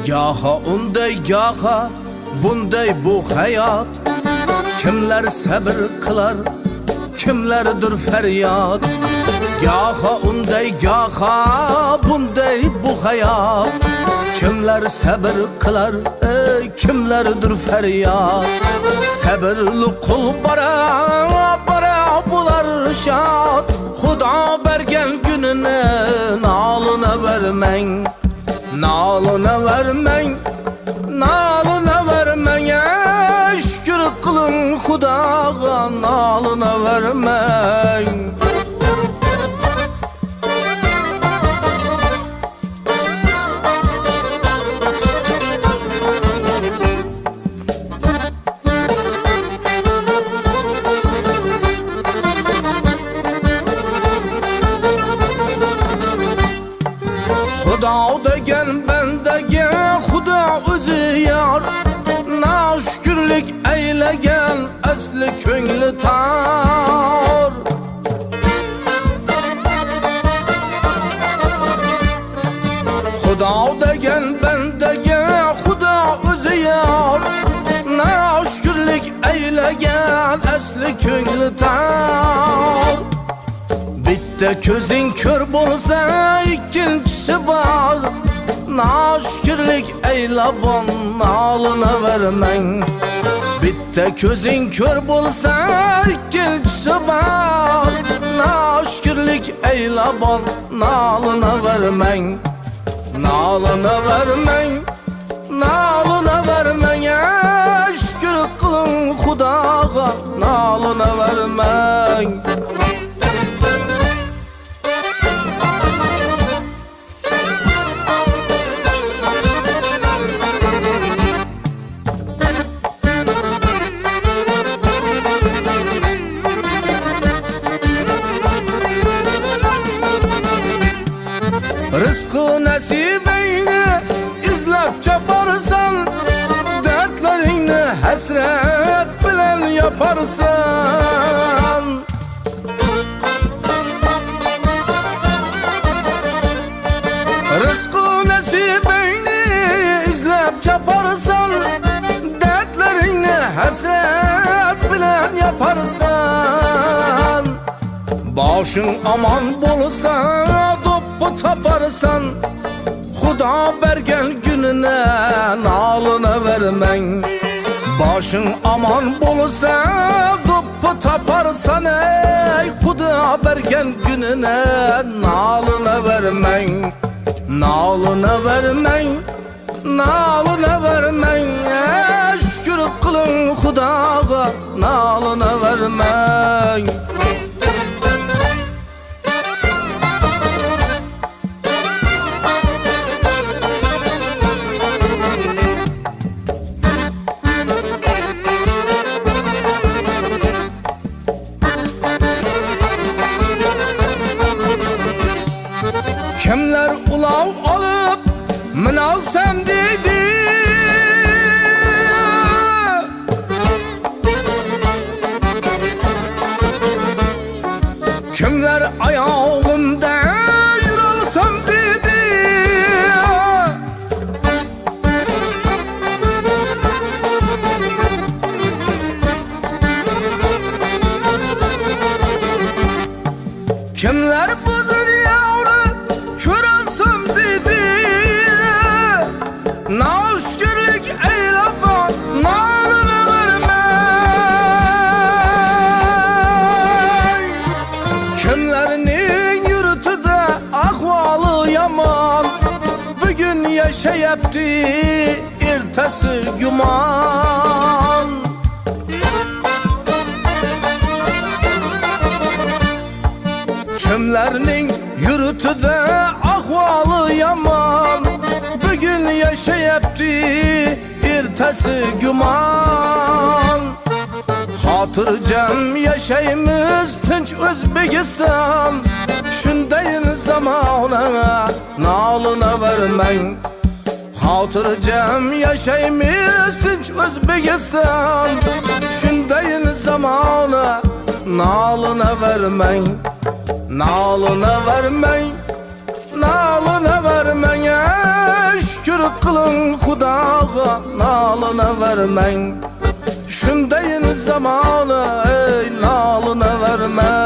Gaha unday gaha bunday bu hayat. Kimler sabır kılar, kimlerdir feryat. Gaha unday gaha bunday bu hayat. Kimler sabır kılar, kimlerdir feryat. Sabırlı kul bara bara bular şad. Xudo bergen gününe nalına vermen, nalına vermen, nalına vermen. Şükür kılın Xudoga, nalına vermen. Xudo degen bendegen Xudo o'zi yor. Naşükürlük eylegen asli ko'ngli tor. Xudo degen bendegen Xudo o'zi yor. Naşükürlük eylegen asli ko'ngli tor. Bitta ko'zing ko'r bo'lsa ikkinchisi bor. Naşükürlük eylabon nalına vermen. Bitta ko'zing ko'r bo'lsa ikkinchisi bor. Naşükürlük eylabon nalına vermen, nalına vermen, nalına vermen. Şükür kılın Xudoga, nalına vermen. Rızkı nasibeyni izlep çaparsan, dertlerini hasret bilen yaparsan. Rızkı nasibeyni izlep çaparsan, dertlerini hasret bilen yaparsan. Başın aman bulsa topu taparsan, Xudo bergen gününe nalına vermen. Başın aman bulsa topu taparsan, ey Xudo bergen gününe nalına vermen, nalına vermen, nalına vermen. Şükür kılın Xudoga, nalına vermen. Kimler ulav alıp min alsam dedi. Kimler ayağımda yürülsem dedi. Kimler bu körelsem dedi. Naşükürlük eyleme, nalını vermen. Kimlerinin yurtida ahvalı yaman, bugün yaşayaptı ertesi güman. Kimlerinin yurtida ahvalı yaman, bugün yaşayaptı ertesi güman. Hatırcam yaşayımız tinch O'zbekiston. Shundayin zamona nalına vermen. Hatırcam yaşayımız tinch O'zbekiston. Shundayin zamona nalına vermen, nalına vermen, nalına vermen. şükür kılın Xudaga, nalına vermeyin. Şundayin zamanı ey nalına vermeyin.